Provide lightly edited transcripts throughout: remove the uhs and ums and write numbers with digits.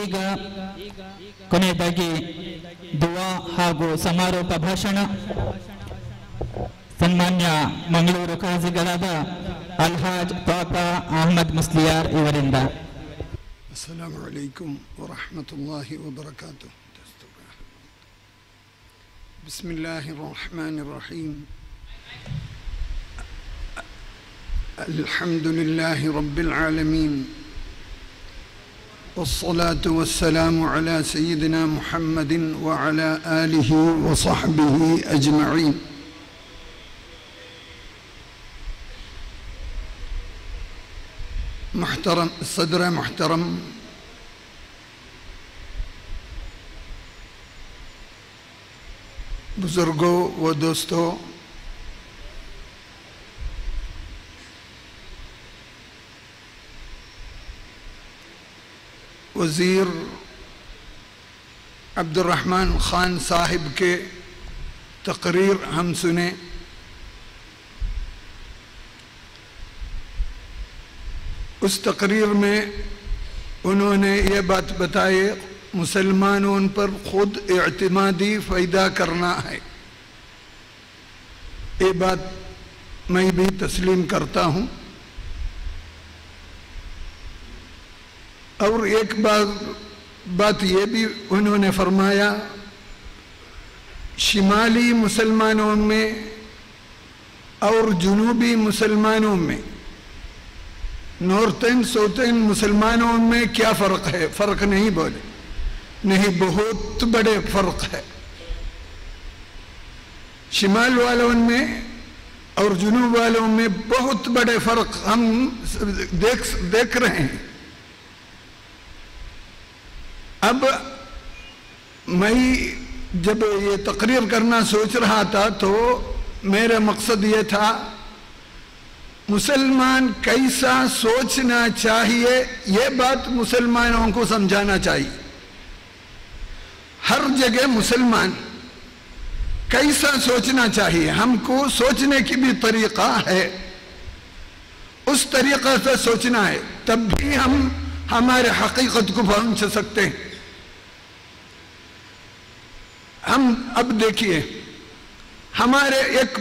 ಈಗ ಕೊನೆಯದಾಗಿ ದುವಾ ಹಾಗೂ ಸಮಾರೋಪ ಭಾಷಣ ಸನ್ಮಾನ್ಯ ಮಂಗಳೂರು ಖಾಜಿಗಳಾದ ಅಲ್ಹಾಜ್ ತಾತಾ ಅಹಮದ್ ಮುಸ್ಲಿಯಾರ್ ಇವರಿಂದ. ಅಸ್ಸಲಾಮು ಅಲೈಕುಂ ವರಹಮತುಲ್ಲಾಹಿ ವಬರಕಾತುಹು. ಬಿಸ್ಮಿಲ್ಲಾಹಿರ್ ರಹಮಾನಿರ್ ರಹೀಮ್. ಅಲ್ಹಮ್ದುಲಿಲ್ಲಾಹಿ ರಬ್ಬಿಲ್ ಆಲಮೀನ್. والصلاة والسلام على سيدنا محمد وعلى آله وصحبه أجمعين. محترم صدر محترم بزرگوں و دوستوں، وزیر عبد الرحمن خان صاحب کے تقریر ہم سنیں. اس تقریر میں انہوں نے یہ بات بتائی مسلمانوں پر خود اعتمادی پیدا کرنا ہے. یہ بات میں بھی تسلیم کرتا ہوں. اور ایک بات یہ بھی انہوں نے فرمایا، شمالی مسلمانوں میں اور جنوبی مسلمانوں میں، نارتھن ساؤتھن مسلمانوں میں کیا فرق ہے؟ فرق نہیں بولے، نہیں، بہت بڑے فرق ہے. شمال والوں میں اور جنوب والوں میں بہت بڑے فرق ہم دیکھ رہے ہیں. اب میں جب یہ تقریر کرنا سوچ رہا تھا تو میرا مقصد یہ تھا مسلمان کیسا سوچنا چاہیے، یہ بات مسلمانوں کو سمجھانا چاہیے. ہر جگہ مسلمان کیسا سوچنا چاہیے، ہم کو سوچنے کی بھی طریقہ ہے، اس طریقہ سے سوچنا ہے، تب بھی ہم ہمارے حقیقت کو پہنچ سکتے ہیں. ہم اب دیکھیے، ہمارے ایک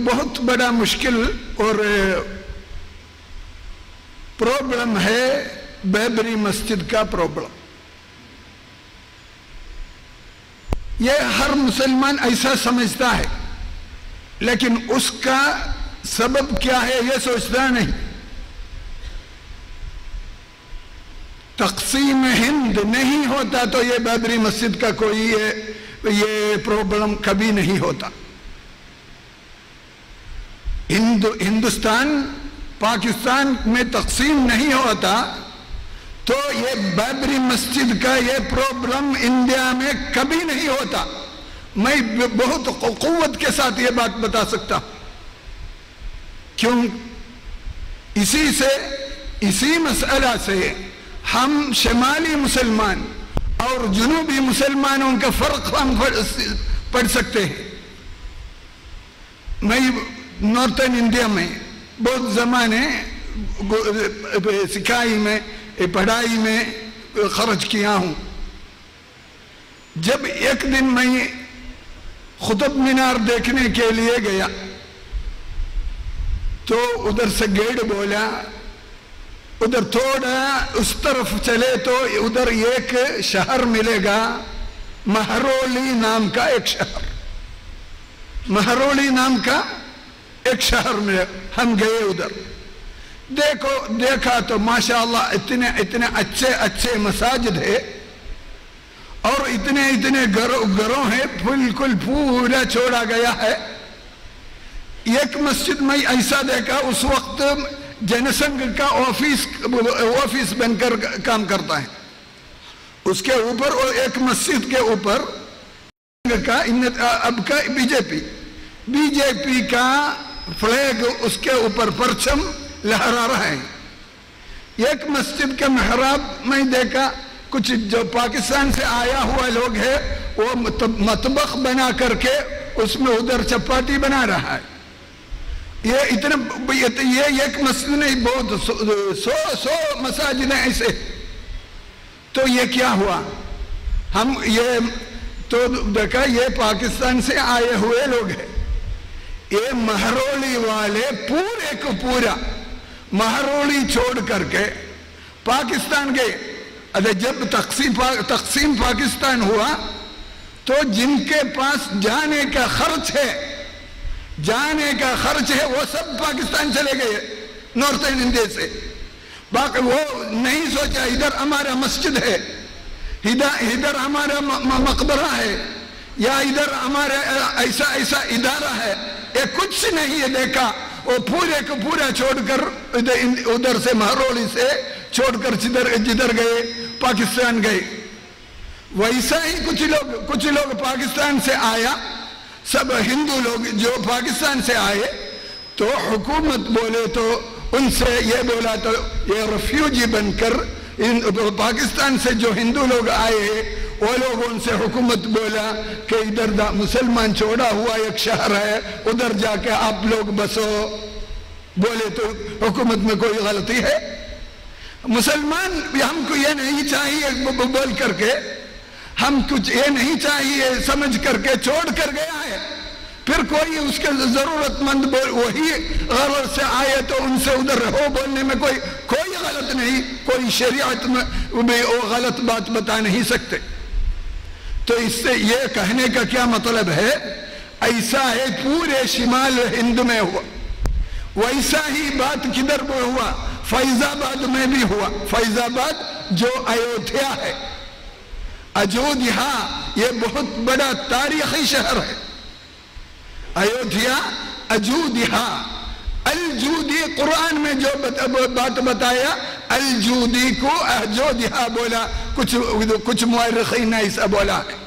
بہت بڑا مشکل اور پرابلم ہے بابری مسجد کا پرابلم. یہ ہر مسلمان ایسا سمجھتا ہے، لیکن اس کا سبب کیا ہے یہ سوچتا نہیں. تقسیم ہند نہیں ہوتا تو یہ بابری مسجد کا کوئی یہ پرابلم کبھی نہیں ہوتا. ہندوستان پاکستان میں تقسیم نہیں ہوتا تو یہ بابری مسجد کا یہ پرابلم انڈیا میں کبھی نہیں ہوتا. میں بہت قوت کے ساتھ یہ بات بتا سکتا ہوں. کیوں؟ اسی مسئلہ سے ہم شمالی مسلمان اور جنوبی مسلمانوں کا فرق ہم پڑھ سکتے ہیں. میں نارتھن انڈیا میں بہت زمانے سکھائی میں پڑھائی میں خرچ کیا ہوں. جب ایک دن میں قطب مینار دیکھنے کے لیے گیا تو ادھر سے گائیڈ بولا ادھر تھوڑا اس طرف چلے تو ادھر ایک شہر ملے گا، مہرولی نام کا ایک شہر. مہرولی نام کا ایک شہر ملے. ہم گئے ادھر، دیکھا تو ماشاءاللہ اتنے اچھے مساجد ہے اور اتنے گھروں ہیں، بالکل پورا چھوڑا گیا ہے. ایک مسجد میں ایسا دیکھا اس وقت جنسنگ کا آفس بن کر کام کرتا ہے. اس کے اوپر اور ایک مسجد کے اوپر اب کا بی جے پی کا فلیگ اس کے اوپر پرچم لہرا رہا ہے. ایک مسجد کا محراب میں دیکھا، کچھ جو پاکستان سے آیا ہوا لوگ ہے وہ مطبخ بنا کر کے اس میں ادھر چپاٹی بنا رہا ہے. یہ ایک مسجد نہیں، بہت سو مساجد ایسے. تو یہ کیا ہوا؟ ہم یہ تو دیکھا یہ پاکستان سے آئے ہوئے لوگ ہیں، یہ مہرولی والے پورے کو پورا مہرولی چھوڑ کر کے پاکستان گئے۔ جب تقسیم پاکستان ہوا تو جن کے پاس جانے کا خرچ ہے وہ سب پاکستان چلے گئے نارتھن انڈیا سے۔ باقی وہ نہیں سوچا ادھر ہمارا مسجد ہے، ادھر ہمارا مقبرہ ہے، یا ادھر ہمارا ایسا ادارہ ہے، یہ کچھ نہیں ہے دیکھا۔ وہ پورے کو پورا چھوڑ کر ادھر سے مہرولی سے چھوڑ کر جدھر گئے پاکستان گئے۔ ویسا ہی کچھ لوگ پاکستان سے آیا، سب ہندو لوگ جو پاکستان سے آئے تو حکومت بولے تو ان سے یہ بولا تو یہ ریفیوجی بن کر پاکستان سے جو ہندو لوگ آئے ہیں وہ لوگ ان سے حکومت بولا کہ ادھر مسلمان چھوڑا ہوا ایک شہر ہے، ادھر جا کے آپ لوگ بسو۔ بولے تو حکومت میں کوئی غلطی ہے؟ مسلمان ہم کو یہ نہیں چاہیے بول کر کے، ہم کچھ یہ نہیں چاہیے سمجھ کر کے چھوڑ کر گیا ہے، پھر کوئی اس کے ضرورت مند وہی غرض سے آئے تو ان سے ادھر رہو بولنے میں کوئی غلط نہیں، کوئی شریعت میں وہ غلط بات بتا نہیں سکتے۔ تو اس سے یہ کہنے کا کیا مطلب ہے؟ ایسا ہے پورے شمال ہند میں ہوا، ویسا ہی بات کدھر میں ہوا؟ فیض آباد میں بھی ہوا۔ فیض آباد جو ایودھیا ہے، اجودھیا، یہ بہت بڑا تاریخی شہر ہے۔ ایودھیا، اجودھیا، الجودی قرآن میں جو بات بتایا، الجودی کو اجودھیا بولا، کچھ مورخین نے ایسا بولا ہے۔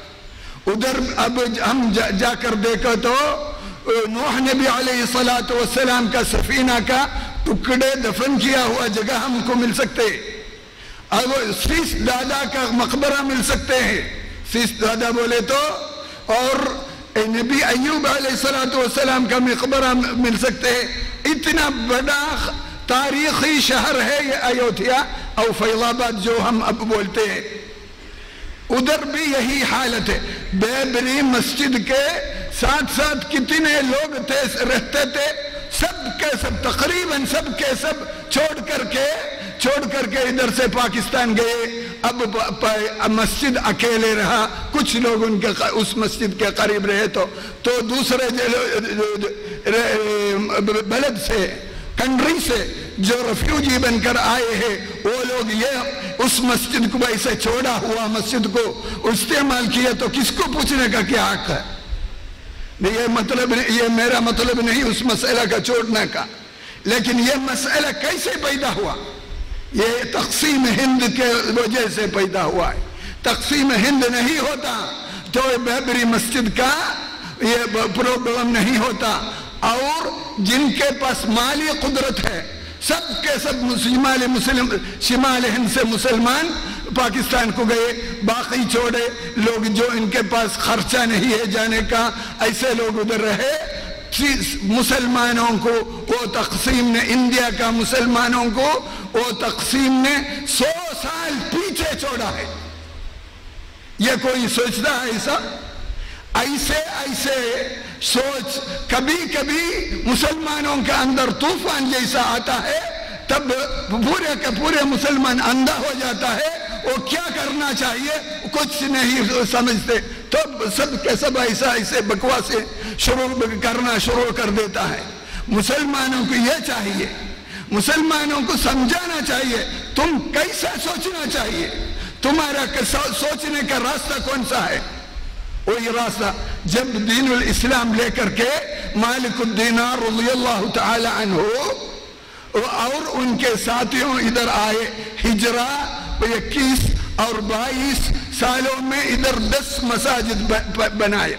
ادھر اب ہم جا کر دیکھو تو نوح نبی علیہ السلام کا سفینہ کا ٹکڑے دفن کیا ہوا جگہ ہم کو مل سکتے، اب سیس دادا کا مقبرہ مل سکتے ہیں، سیس دادا بولے تو، اور نبی ایوب علیہ السلام کا مقبرہ مل سکتے ہیں۔ اتنا بڑا تاریخی شہر ہے یہ ایودھیا اور فیض آباد جو ہم اب بولتے ہیں۔ ادھر بھی یہی حالت ہے، بیبری مسجد کے ساتھ کتنے لوگ رہتے تھے، سب کے سب تقریباً سب کے سب چھوڑ کر کے ادھر سے پاکستان گئے۔ اب مسجد اکیلے رہا، کچھ لوگ ان کے اس مسجد کے قریب رہے تو دوسرے بلد سے، کنٹری سے جو ریفیوجی بن کر آئے ہیں وہ لوگ یہ اس مسجد کو ایسے چھوڑا ہوا مسجد کو استعمال کیا تو کس کو پوچھنے کا کیا حق ہے؟ یہ میرا مطلب نہیں اس مسئلہ کا چھوڑنے کا، لیکن یہ مسئلہ کیسے پیدا ہوا؟ یہ تقسیم ہند کے وجہ سے پیدا ہوا ہے۔ تقسیم ہند نہیں ہوتا تو بیبری مسجد کا یہ پرابلم نہیں ہوتا، اور جن کے پاس مالی قدرت ہے سب کے سب شمال ہند سے مسلمان پاکستان کو گئے، باقی چھوڑے لوگ جو ان کے پاس خرچہ نہیں ہے جانے کا، ایسے لوگ ادھر رہے۔ مسلمانوں کو وہ تقسیم نے، انڈیا کا مسلمانوں کو وہ تقسیم نے 100 سال پیچھے چھوڑا ہے۔ یہ کوئی سوچتا ہے ایسے سوچ کبھی مسلمانوں کے اندر طوفان جیسا آتا ہے، تب پورے کے پورے مسلمان اندھا ہو جاتا ہے، وہ کیا کرنا چاہیے کچھ نہیں سمجھتے، تب سب کے سب ایسے بکواسے کرنا شروع کر دیتا ہے۔ مسلمانوں کو یہ چاہیے، مسلمانوں کو سمجھانا چاہیے تم کیسا سوچنا چاہیے، تمہارا سوچنے کا راستہ کون سا ہے؟ وہی راستہ جب دین الاسلام لے کر کے مالک الدینار رضی اللہ تعالی عنہ اور ان کے ساتھیوں ادھر آئے، ہجرہ 21 اور 22 سالوں میں ادھر 10 مساجد بنائے،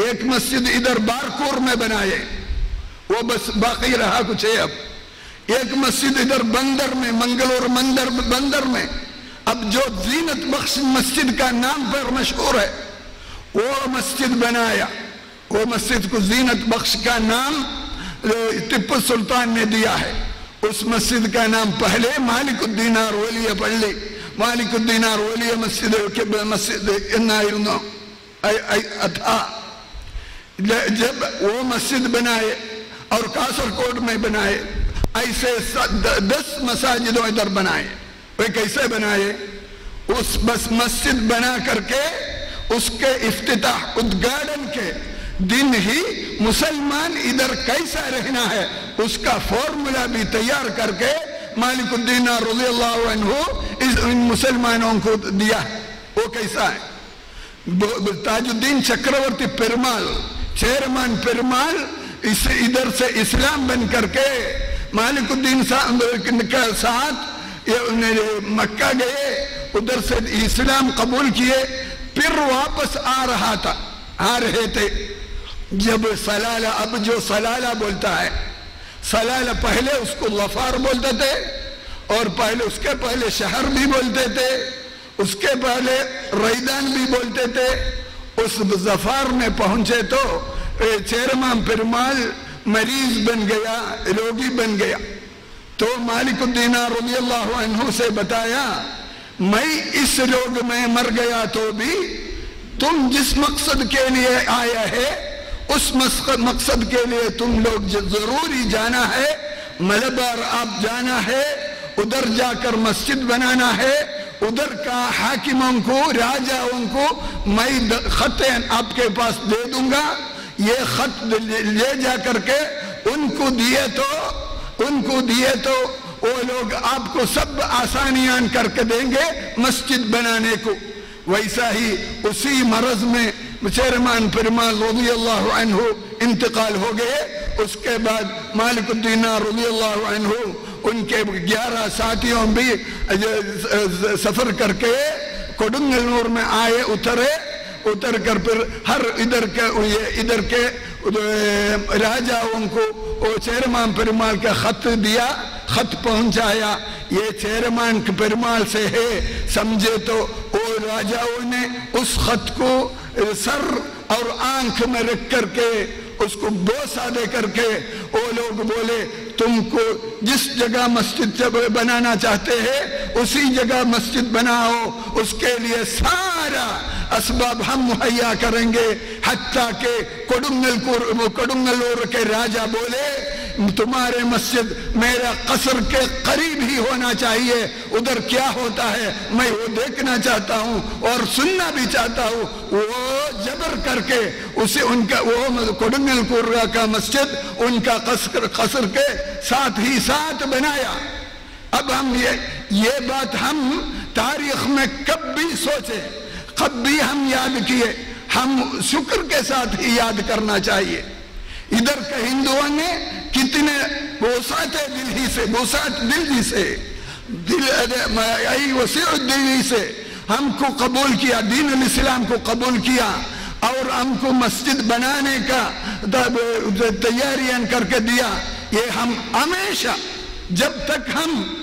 ایک مسجد ادھر بارکور میں بنائے، وہ بس باقی رہا کچھ ہے۔ اب ایک مسجد ادھر بندر میں، منگلور بندر میں، اب جو زینت بخش مسجد کا نام پر مشہور ہے وہ مسجد بنایا، وہ مسجد کو زینت بخش کا نام ٹیپو سلطان نے دیا ہے۔ اس مسجد کا نام پہلے مالک الدینار ولی پلی മാലിക്കുദ്ദീനാർ വലിയ മസ്ജിദ് എന്നായിരുന്നു था। जब वो मस्जिद बनाए और कासरकोट में बनाए, ऐसे 10 मसाजिदों इधर बनाए। वे कैसे बनाए? उस बस मस्जिद बना करके उसके इफ्तिताह उद्घाटन के दिन ही मुसलमान इधर कैसा रहना है उसका फॉर्मूला भी तैयार करके मालिकुद्दीन रज़ियल्लाहु अन्हु इन मुसलमानों को दिया। वो कैसा है? ताजुद्दीन चक्रवर्ती पेरुमाल, चेयरमैन पेरुमाल इधर से इस्लाम बन करके मालिकुद्दीन के साथ मक्का गए, उधर से इस्लाम कबूल किए, फिर वापस आ रहे थे। जब सलाला, अब जो सलाला बोलता है, सलाला पहले उसको गफार बोलते थे और पहले उसके पहले शहर भी बोलते थे, उसके पहले रईदान भी बोलते थे। उस जफार में पहुंचे तो चेयरमैन पेरुमाल मरीज बन गया, रोगी बन गया। तो मालिकुद्दीन रज़ियल्लाहु अन्हु से बताया, मैं इस रोग में मर गया तो भी तुम जिस मकसद के लिए आया है उस मकसद के लिए तुम लोग जरूरी जाना है, मलबार आप जाना है, उधर जाकर मस्जिद बनाना है, उधर का हाकिमों को, राजाओं को मैं खत आपके पास दे दूंगा, ये खत ले जा करके उनको दिए तो वो लोग आपको सब आसानियां करके देंगे मस्जिद बनाने को। वैसा ही उसी मरज में चेयरमैन पेरुमाल रज़ियल्लाहु अन्हु इंतकाल हो गए। उसके बाद मालिकुद्दीन रज़ियल्लाहु अन्हु उनके 11 साथियों भी सफर करके कोडुंगलूर में आए, उतर कर फिर हर इधर के राजाओं को वो चेयरमैन पेरुमाल का खत दिया, खत पहुंचाया। ये चेयरमैन पेरुमाल से है समझे तो वो राजाओं ने उस खत को सर और आंख में रख करके उसको बोसा दे करके वो लोग बोले, तुमको जिस जगह मस्जिद बनाना चाहते हैं उसी जगह मस्जिद बनाओ, उसके लिए सारा असबाब हम मुहैया करेंगे। हत्ता के कोडुंगलूर के राजा बोले, तुम्हारे मस्जिद मेरा कसर के करीब ही होना चाहिए, उधर क्या होता है मैं वो देखना चाहता हूँ और सुनना भी चाहता हूँ। वो जबर करके उसे उनका वो कोडुंगलूर का मस्जिद उनका कसर के साथ ही साथ बनाया। अब हम ये बात हम तारीख में कब भी सोचे, कब भी हम याद किए, हम शुक्र के साथ ही याद करना चाहिए। इधर के हिंदुओं ने कितने बोसात दिल से हमको कबूल किया, दीन इस्लाम को कबूल किया और हमको मस्जिद बनाने का तैयारियां करके दिया। ये हम हमेशा जब तक हम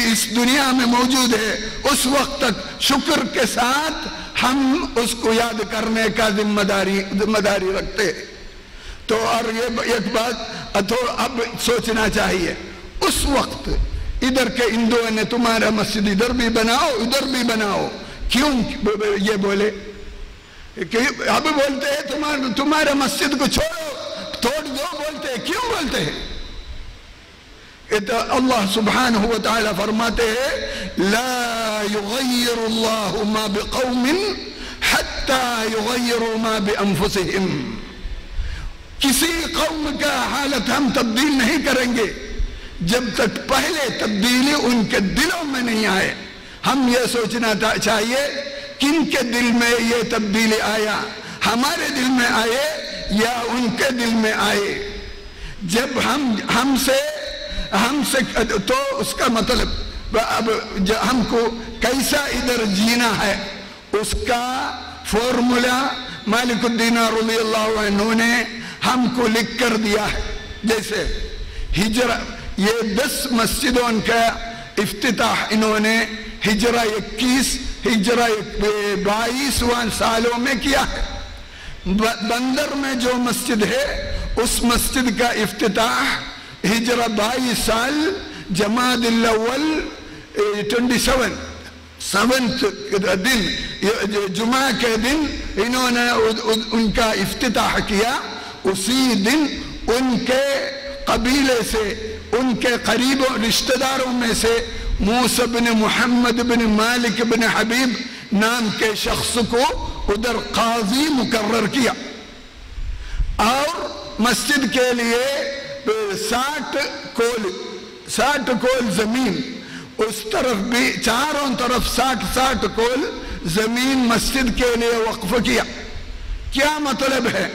इस दुनिया में मौजूद है उस वक्त तक शुक्र के साथ हम उसको याद करने का जिम्मेदारी रखते हैं। तो और ये एक बात तो अब सोचना चाहिए, उस वक्त इधर के हिंदुओं ने तुम्हारा मस्जिद इधर भी बनाओ उधर भी बनाओ, क्यों ये बोले? कि अब बोलते हैं तुम्हारा मस्जिद को छोड़ो, तोड़ दो, बोलते हैं। क्यों बोलते हैं? अल्लाह सुब्हानहु व तआला फरमाते हैं, ला युगय्यिरुल्लाहु मा बिक़ौमिन हत्ता युगय्यिरु मा बिअनफुसिहिम। किसी कौम का हालत हम तब्दील नहीं करेंगे जब तक पहले तब्दीली उनके दिलों में नहीं आए। हम ये सोचना चाहिए किनके दिल में ये तब्दीली आया, हमारे दिल में आए या उनके दिल में आए। जब हमसे तो उसका मतलब अब हमको कैसा इधर जीना है उसका फॉर्मूला मालिकुद्दीन रज़ियल्लाहु अन्हु ने हमको लिख कर दिया है। जैसे हिजरा, ये 10 मस्जिदों का इफ्तिताह इन्होंने हिजरा 22 सालों में किया है। बंदर में जो मस्जिद है उस मस्जिद का इफ्तिताह हिजरा 22 साल जमादिल अव्वल 27 7th दिन जुमा के दिन इन्होंने उनका इफ्तिताह किया। उसी दिन उनके कबीले से, उनके करीब रिश्तेदारों में से मूसा बिन मोहम्मद बिन मालिक बिन हबीब नाम के शख्स को उधर काजी मुकर्रर किया और मस्जिद के लिए 60 कोल जमीन, उस तरफ भी चारों तरफ 60 कोल जमीन मस्जिद के लिए वक्फ किया। क्या मतलब है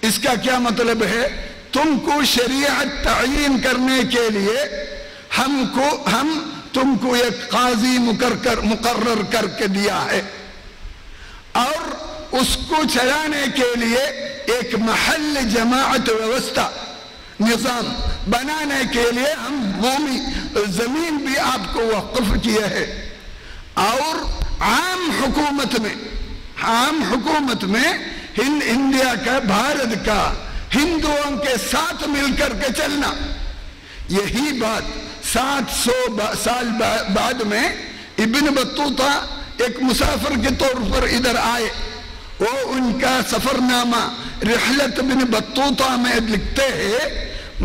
इसका? क्या मतलब है? तुमको शरीयत तयीन करने के लिए हम तुमको एक काजी मुकर्रर करके दिया है और उसको चलाने के लिए एक महल जमाअत व्यवस्था निजाम बनाने के लिए हम भूमि जमीन भी आपको वक्फ किए है। और आम हुकूमत में इंडिया का, भारत का हिंदुओं के साथ मिलकर के चलना। यही बात 700 साल बाद में इब्न बत्तूता एक मुसाफिर के तौर पर इधर आए। वो उनका सफरनामा रिहलत बिन बत्तूता में लिखते हैं,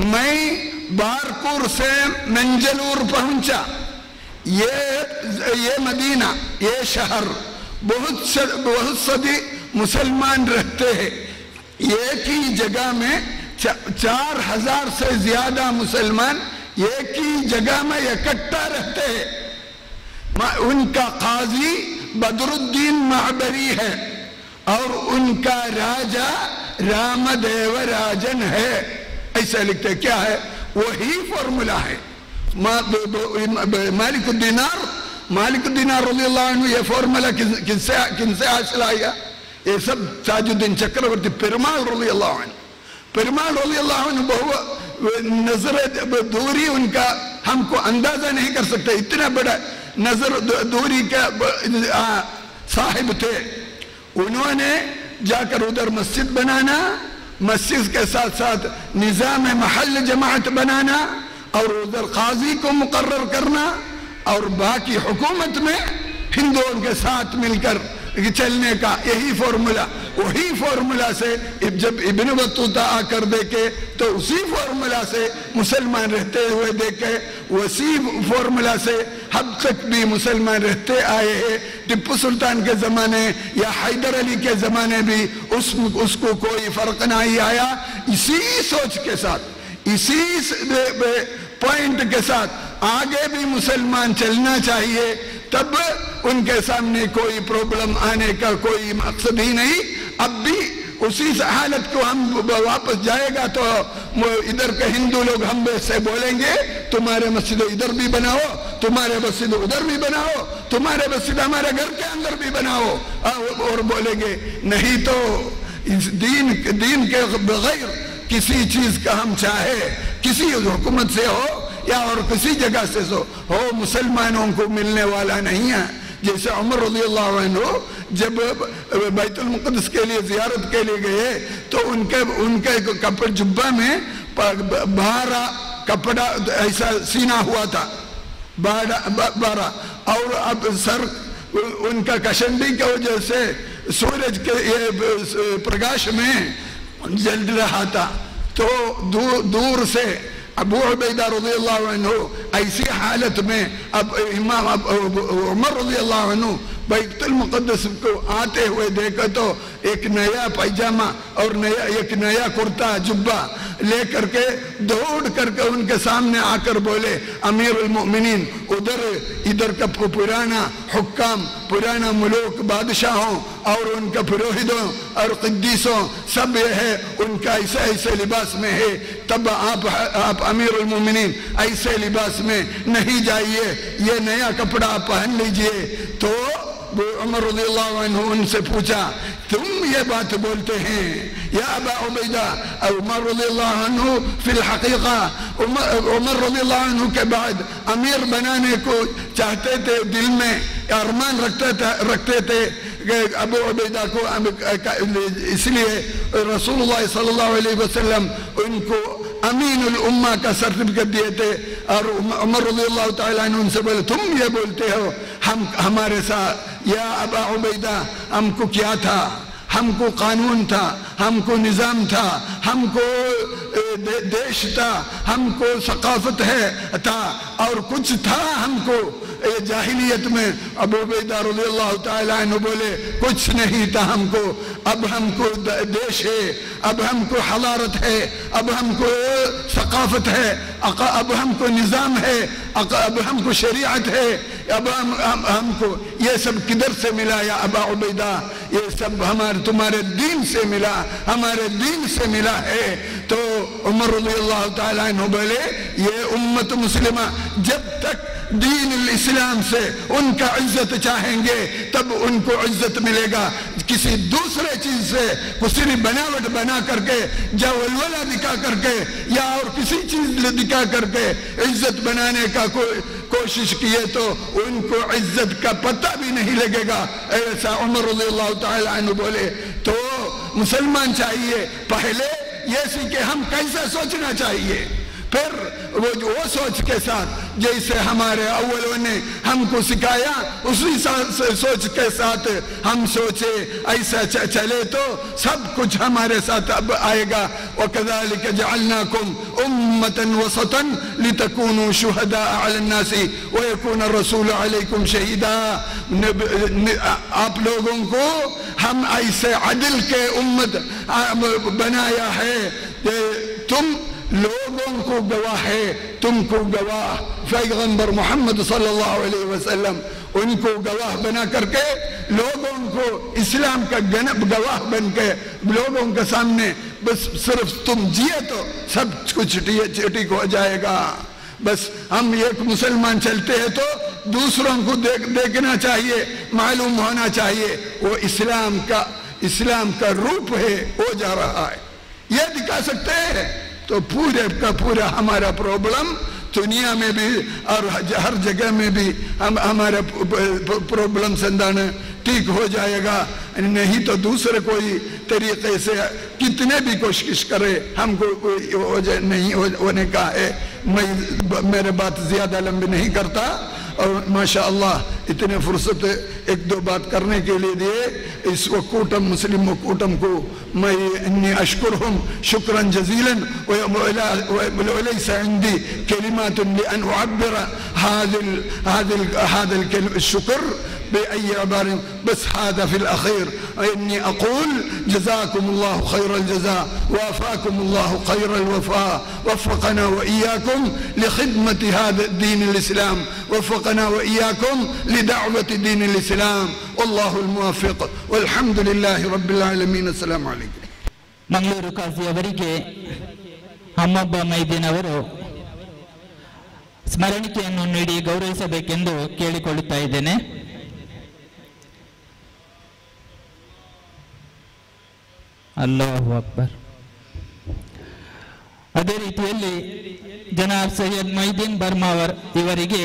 मैं बारकुर से मंजलूर पहुंचा। ये मदीना, ये शहर बहुत सदी मुसलमान रहते हैं। एक ही जगह में 4000 से ज्यादा मुसलमान एक ही जगह में इकट्ठा रहते हैं। उनका काजी बदरुद्दीन माबरी है और उनका राजा रामदेव राजन है, ऐसा लिखते। क्या है? वही फॉर्मूला है। मालिकुद्दीनार रज़ियल्लाहु अन्हु ये फॉर्मूला किनसे हासिल आया? ये सब ताजुद्दीन चक्रवर्ती पेरुमाल रज़ियल्लाहु अन्हु बहुत नजर दूरी उनका हमको अंदाजा नहीं कर सकते, इतना बड़ा नजर दूरी का साहिब थे। उन्होंने जाकर उधर मस्जिद बनाना, मस्जिद के साथ साथ निजाम महल जमाअत बनाना और उधर काजी को मुकर्रर करना और बाकी हुकूमत में हिंदुओं के साथ मिलकर चलने का यही फॉर्मूला। वही फॉर्मूला से जब इब्न बत्तूता आकर देखे तो उसी फॉर्मूला से मुसलमान रहते हुए देखे, उसी फॉर्मूला से अब तक भी मुसलमान रहते आए हैं। टिप्पू सुल्तान के जमाने या हैदर अली के जमाने भी उसको कोई फर्क नहीं आया। इसी सोच के साथ, इसी पॉइंट के साथ आगे भी मुसलमान चलना चाहिए, तब उनके सामने कोई प्रॉब्लम आने का कोई मकसद ही नहीं। अब भी उसी हालत को हम वापस जाएगा तो इधर के हिंदू लोग हम से बोलेंगे तुम्हारे मस्जिद इधर भी बनाओ, तुम्हारे मस्जिद उधर भी बनाओ, तुम्हारे मस्जिद हमारे घर के अंदर भी बनाओ, और बोलेंगे नहीं तो इस दीन के बगैर किसी चीज का हम चाहे किसी हुकूमत से हो या और किसी जगह से हो मुसलमानों को मिलने वाला नहीं है। जैसे उमर रज़ियल्लाहु अन्हु जब बैतुल मुक़द्दस के लिए ज़ियारत के लिए गए तो उनके कपड़े जुब्बा में 12 कपड़ा ऐसा सीना हुआ था, 12 और अब सर उनका कशंडी की वजह से सूरज के प्रकाश में जल रहा था। तो दूर से अबू उबैदा रज़ियल्लाहु अन्हु ऐसी हालत में अब इमाम उमर रज़ियल्लाहु अन्हु बैतुल मुक़द्दस को आते हुए देखा तो एक नया पैजामा और एक नया कुर्ता जुब्बा लेकर के दौड़ करके उनके सामने आकर बोले अमीरुल मोमिनीन, इधर का पुराना हुक्काम, पुराना मुल्क बादशाहों और उनका पुरोहितों और क़िद्दीसों सब ये है, उनका ऐसे लिबास में है, तब आप अमीरुल मोमिनीन ऐसे लिबास में नहीं जाइए, ये नया कपड़ा आप पहन लीजिए। तो उमर रज़ियल्लाहु अन्हु उनसे पूछा तुम ये बात बोलते हैं या अबा उबैदा? उमर रज़ियल्लाहु अन्हु फिल हकीका उमर रज़ियल्लाहु अन्हु के बाद अमीर बनाने को चाहते थे, दिल में अरमान रखते थे अबू उबैदा को, इसलिए रसूलुल्लाह सल्लल्लाहु अलैहि वसल्लम उनको अमीनुल उम्मा का सर्टिफिकेट दिए थे। और उमर रज़ियल्लाहु ताला अन्हु उनसे बोले तुम ये बोलते हो हम हमारे साथ या अबा उबैदा हमको क्या था, हमको कानून था, हमको निज़ाम था, हमको देश था, हमको सकाफत है था और कुछ था हमको जाहिलियत में। अबू उबैदा रज़ियल्लाहु ताला अन्हु बोले कुछ नहीं था हमको, अब हमको देश है, अब हमको हलारत है, अब हमको सकाफत है, अब हमको निज़ाम है, अब हमको शरीयत है, अब हमको ये सब किधर से मिला या अबा उबैदा? ये सब हमारे तुम्हारे दीन से मिला, हमारे दीन से मिला है। तो उमर रज़ियल्लाहु ताला अन्हु बोले ये उम्मत मुस्लिमा जब तक दीन इस्लाम से उनका इज्जत चाहेंगे तब उनको इज्जत मिलेगा। किसी दूसरे चीज से किसी बनावट बना करके या वलवला दिखा करके या और किसी चीज दिखा करके इज्जत बनाने का कोशिश किए तो उनको इज्जत का पता भी नहीं लगेगा। ऐसा उमर रज़ियल्लाहु ताला अन्हु बोले। तो मुसलमान चाहिए पहले ये सीखे हम कैसा सोचना चाहिए, फिर वो सोच के साथ जैसे हमारे अव्वलों ने हमको सिखाया उसी सोच के साथ हम सोचे, ऐसा चले तो सब कुछ हमारे साथ अब आएगा। वकज़ालिक जअलनाकुम उम्मतन वसतन लितकूनु शुहदाअ अलन नासी वयकून रसूल अलैकुम शहीदा। आप लोगों को हम ऐसे अदल के उम्मत बनाया है, तुम लोगों को गवाह है, तुमको गवाह पैगंबर मोहम्मद सल्लल्लाहु अलैहि वसल्लम उनको गवाह बना करके लोगों को इस्लाम का गवाह बन के लोगों के सामने बस सिर्फ तुम जिए तो सब कुछ ठीक हो जाएगा। बस हम एक मुसलमान चलते हैं तो दूसरों को देखना चाहिए, मालूम होना चाहिए वो इस्लाम का रूप है, हो जा रहा है, ये दिखा सकते हैं तो पूरे का पूरा हमारा प्रॉब्लम दुनिया में भी और हर जगह में भी हमारा प्रॉब्लम संदान ठीक हो जाएगा। नहीं तो दूसरे कोई तरीके से कितने भी कोशिश करे हमको नहीं होने का है। मैं मेरे बात ज्यादा लंबी नहीं करता और माशाअल्लाह इतने फुर्सत एक दो बात करने के लिए दिए इस वकूटम मुस्लिम वकूटम को मैं इन्नी अशकुरहुम शुक्रन जजीलन वलैस इंदी कलिमातुन लिअन उअब्बिर हादिल शुक्र بأي عبارة بس هذا في الأخير إني أقول جزاكم الله خير الجزاء ووفاكم الله خير الوفاء وفقنا وإياكم لخدمة هذا الدين الإسلام وفقنا وإياكم لدعوة دين الإسلام والله الموفق والحمد لله رب العالمين. السلام عليكم. ಮಂಗಳೂರು ಕಾಸಿಯವರಿಗೆ ಹಮ್ಮಬ್ಬ ಮೈದಿನವರು ಸ್ಮರಣಿಕೆಯನ್ನು ನೀಡಿ ಗೌರವಿಸಬೇಕೆಂದು ಕೇಳಿಕೊಳ್ಳುತ್ತಾ ಇದ್ದೇನೆ. ಅಲ್ಲಾಹು ಅಕ್ಬರ್. ಅದೇ ರೀತಿಯಲ್ಲಿ ಜನಾಬ್ ಸೈಯದ್ ಮೊಯ್ದೀನ್ ಬರ್ಮಾವರ್ ಇವರಿಗೆ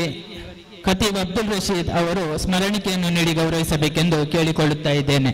ಖತೀಬ್ ಅಬ್ದುಲ್ ರಶೀದ್ ಅವರು ಸ್ಮರಣಿಕೆಯನ್ನು ನೀಡಿ ಗೌರವಿಸಬೇಕೆಂದು ಕೇಳಿಕೊಳ್ಳುತ್ತಾ ಇದ್ದೇನೆ.